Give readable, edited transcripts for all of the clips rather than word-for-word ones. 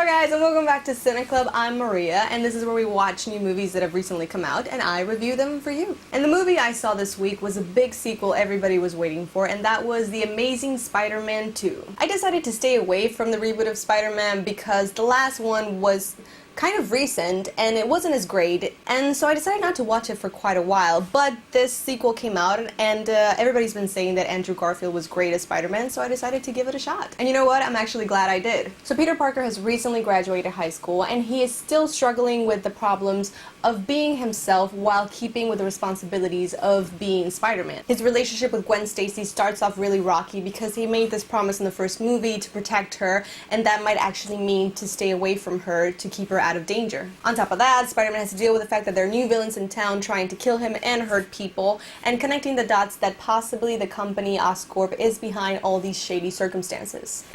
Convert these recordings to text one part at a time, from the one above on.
Hello guys and welcome back to CineClub. I'm Maria and this is where we watch new movies that have recently come out and I review them for you. And the movie I saw this week was a big sequel everybody was waiting for, and that was The Amazing Spider-Man 2. I decided to stay away from the reboot of Spider-Man because the last one was kind of recent and it wasn't as great, and so I decided not to watch it for quite a while, but this sequel came out and everybody's been saying that Andrew Garfield was great as Spider-Man, so I decided to give it a shot. And you know what? I'm actually glad I did. So Peter Parker has recently graduated high school and he is still struggling with the problems of being himself while keeping with the responsibilities of being Spider-Man. His relationship with Gwen Stacy starts off really rocky because he made this promise in the first movie to protect her, and that might actually mean to stay away from her to keep her out of danger. On top of that, Spider-Man has to deal with the fact that there are new villains in town trying to kill him and hurt people, and connecting the dots that possibly the company Oscorp is behind all these shady circumstances.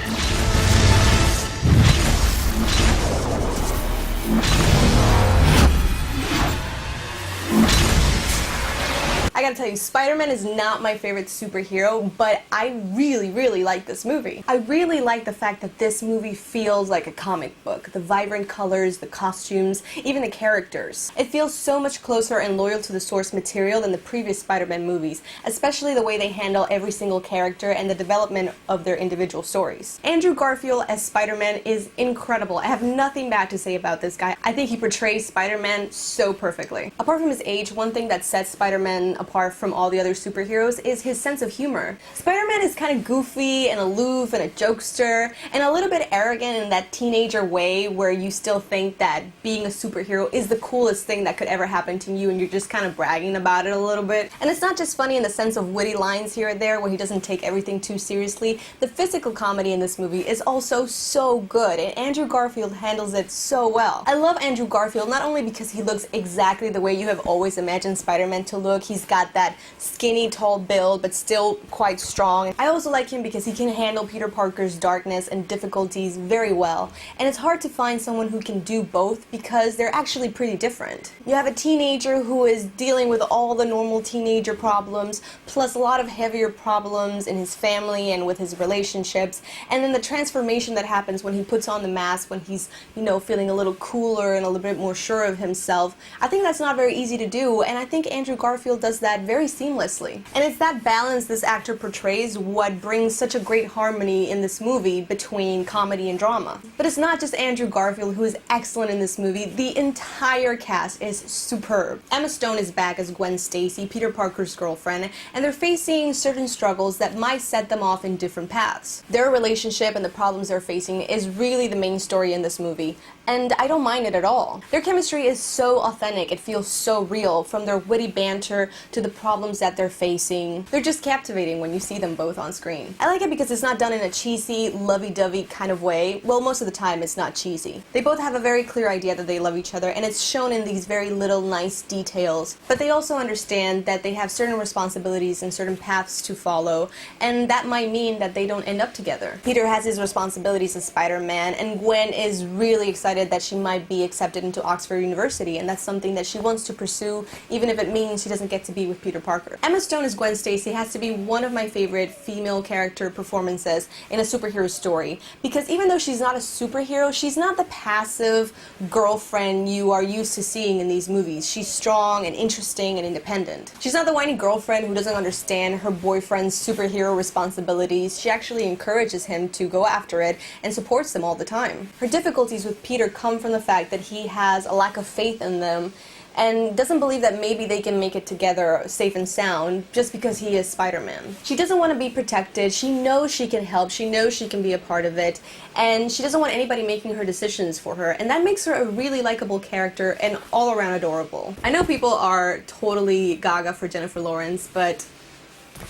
I gotta tell you, Spider-Man is not my favorite superhero, but I really like this movie. I really like the fact that this movie feels like a comic book. The vibrant colors, the costumes, even the characters. It feels so much closer and loyal to the source material than the previous Spider-Man movies, especially the way they handle every single character and the development of their individual stories. Andrew Garfield as Spider-Man is incredible. I have nothing bad to say about this guy. I think he portrays Spider-Man so perfectly. Apart from his age, one thing that sets Spider-Man apart from all the other superheroes is his sense of humor. Spider-Man is kind of goofy and aloof and a jokester and a little bit arrogant in that teenager way where you still think that being a superhero is the coolest thing that could ever happen to you and you're just kind of bragging about it a little bit. And it's not just funny in the sense of witty lines here and there where he doesn't take everything too seriously. The physical comedy in this movie is also so good, and Andrew Garfield handles it so well. I love Andrew Garfield not only because he looks exactly the way you have always imagined Spider-Man to look. He's got that skinny, tall build, but still quite strong. I also like him because he can handle Peter Parker's darkness and difficulties very well. And it's hard to find someone who can do both because they're actually pretty different. You have a teenager who is dealing with all the normal teenager problems, plus a lot of heavier problems in his family and with his relationships. And then the transformation that happens when he puts on the mask, when he's, you know, feeling a little cooler and a little bit more sure of himself. I think that's not very easy to do, and I think Andrew Garfield does that very seamlessly. And it's that balance this actor portrays what brings such a great harmony in this movie between comedy and drama. But it's not just Andrew Garfield who is excellent in this movie. The entire cast is superb. Emma Stone is back as Gwen Stacy, Peter Parker's girlfriend, and they're facing certain struggles that might set them off in different paths. Their relationship and the problems they're facing is really the main story in this movie, and I don't mind it at all. Their chemistry is so authentic, it feels so real, from their witty banter to the problems that they're facing. They're just captivating when you see them both on screen. I like it because it's not done in a cheesy, lovey-dovey kind of way. Well, most of the time it's not cheesy. They both have a very clear idea that they love each other, and it's shown in these very little nice details. But they also understand that they have certain responsibilities and certain paths to follow, and that might mean that they don't end up together. Peter has his responsibilities as Spider-Man, and Gwen is really excited that she might be accepted into Oxford University, and that's something that she wants to pursue, even if it means she doesn't get to be with Peter Parker. Emma Stone as Gwen Stacy has to be one of my favorite female character performances in a superhero story, because even though she's not a superhero, she's not the passive girlfriend you are used to seeing in these movies. She's strong and interesting and independent. She's not the whiny girlfriend who doesn't understand her boyfriend's superhero responsibilities. She actually encourages him to go after it and supports them all the time. Her difficulties with Peter come from the fact that he has a lack of faith in them and doesn't believe that maybe they can make it together safe and sound just because he is Spider-Man. She doesn't want to be protected, she knows she can help, she knows she can be a part of it, and she doesn't want anybody making her decisions for her, and that makes her a really likable character and all around adorable. I know people are totally gaga for Jennifer Lawrence, but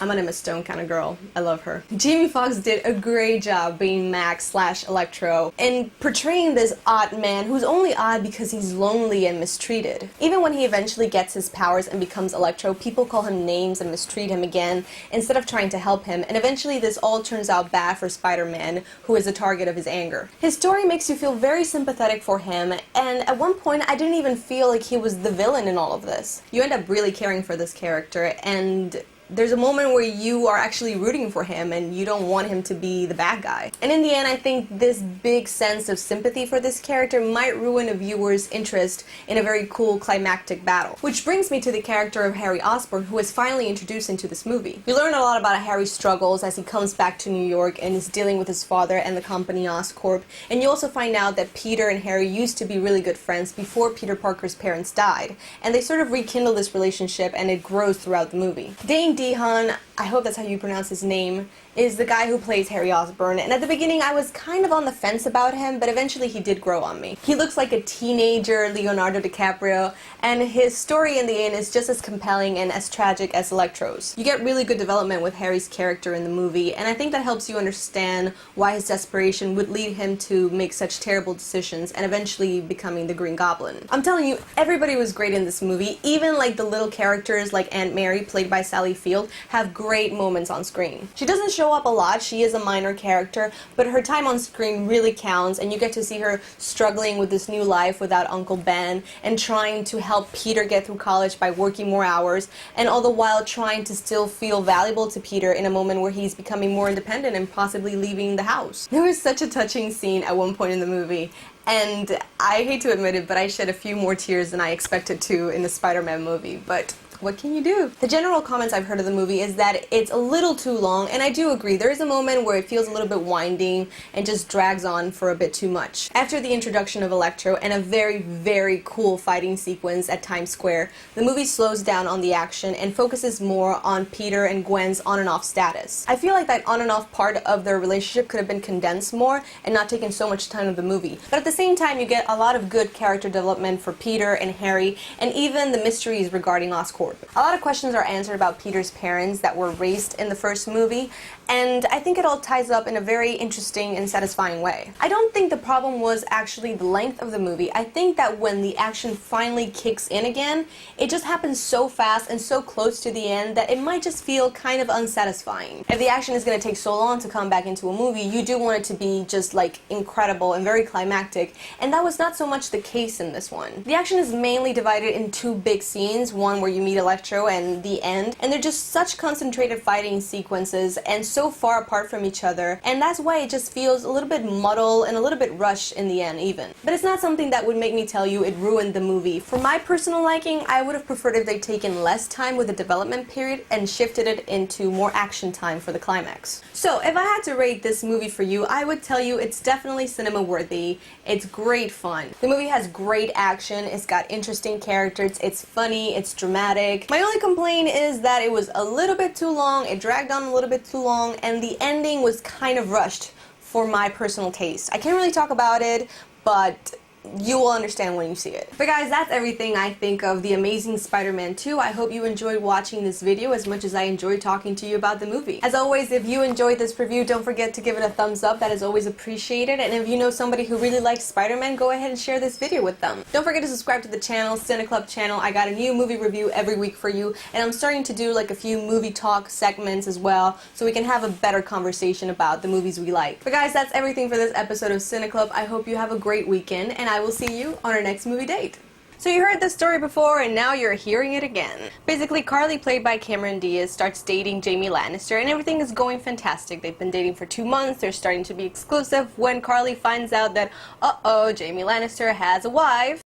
I'm an Emma Stone kind of girl. I love her. Jamie Foxx did a great job being Max/Electro and portraying this odd man who's only odd because he's lonely and mistreated. Even when he eventually gets his powers and becomes Electro, people call him names and mistreat him again instead of trying to help him, and eventually this all turns out bad for Spider-Man, who is the target of his anger. His story makes you feel very sympathetic for him, and at one point I didn't even feel like he was the villain in all of this. You end up really caring for this character, and there's a moment where you are actually rooting for him and you don't want him to be the bad guy. And in the end, I think this big sense of sympathy for this character might ruin a viewer's interest in a very cool climactic battle. Which brings me to the character of Harry Osborn, who is finally introduced into this movie. We learn a lot about Harry's struggles as he comes back to New York and is dealing with his father and the company Oscorp, and you also find out that Peter and Harry used to be really good friends before Peter Parker's parents died, and they sort of rekindle this relationship and it grows throughout the movie. Dane DeHaan, I hope that's how you pronounce his name, is the guy who plays Harry Osborn, and at the beginning I was kind of on the fence about him, but eventually he did grow on me. He looks like a teenager Leonardo DiCaprio, and his story in the end is just as compelling and as tragic as Electro's. You get really good development with Harry's character in the movie, and I think that helps you understand why his desperation would lead him to make such terrible decisions and eventually becoming the Green Goblin. I'm telling you, everybody was great in this movie. Even like the little characters like Aunt Mary, played by Sally Field, have great moments on screen. She doesn't show up a lot, she is a minor character, but her time on screen really counts, and you get to see her struggling with this new life without Uncle Ben and trying to help Peter get through college by working more hours, and all the while trying to still feel valuable to Peter in a moment where he's becoming more independent and possibly leaving the house. There was such a touching scene at one point in the movie, and I hate to admit it, but I shed a few more tears than I expected to in the Spider-Man movie, but what can you do? The general comments I've heard of the movie is that it's a little too long, and I do agree. There is a moment where it feels a little bit winding and just drags on for a bit too much. After the introduction of Electro and a very, very cool fighting sequence at Times Square, the movie slows down on the action and focuses more on Peter and Gwen's on and off status. I feel like that on and off part of their relationship could have been condensed more and not taken so much time of the movie. But at the same time, you get a lot of good character development for Peter and Harry, and even the mysteries regarding Oscorp. A lot of questions are answered about Peter's parents that were raised in the first movie, and I think it all ties up in a very interesting and satisfying way. I don't think the problem was actually the length of the movie. I think that when the action finally kicks in again, it just happens so fast and so close to the end that it might just feel kind of unsatisfying. If the action is going to take so long to come back into a movie, you do want it to be just like incredible and very climactic, and that was not so much the case in this one. The action is mainly divided in two big scenes, one where you meet Electro and the end, and they're just such concentrated fighting sequences and so far apart from each other, and that's why it just feels a little bit muddled and a little bit rushed in the end even. But it's not something that would make me tell you it ruined the movie. For my personal liking, I would have preferred if they'd taken less time with the development period and shifted it into more action time for the climax. So if I had to rate this movie for you, I would tell you it's definitely cinema worthy. It's great fun. The movie has great action, it's got interesting characters, it's funny, it's dramatic. My only complaint is that it was a little bit too long, it dragged on a little bit too long, and the ending was kind of rushed for my personal taste. I can't really talk about it, but you will understand when you see it. But guys, that's everything I think of The Amazing Spider-Man 2. I hope you enjoyed watching this video as much as I enjoyed talking to you about the movie. As always, if you enjoyed this review, don't forget to give it a thumbs up. That is always appreciated. And if you know somebody who really likes Spider-Man, go ahead and share this video with them. Don't forget to subscribe to the channel, CineClub channel. I got a new movie review every week for you, and I'm starting to do like a few movie talk segments as well, so we can have a better conversation about the movies we like. But guys, that's everything for this episode of CineClub. I hope you have a great weekend, and I will see you on our next movie date. So you heard this story before, and now you're hearing it again. Basically, Carly, played by Cameron Diaz, starts dating Jamie Lannister, and everything is going fantastic. They've been dating for 2 months, they're starting to be exclusive, when Carly finds out that, uh-oh, Jamie Lannister has a wife.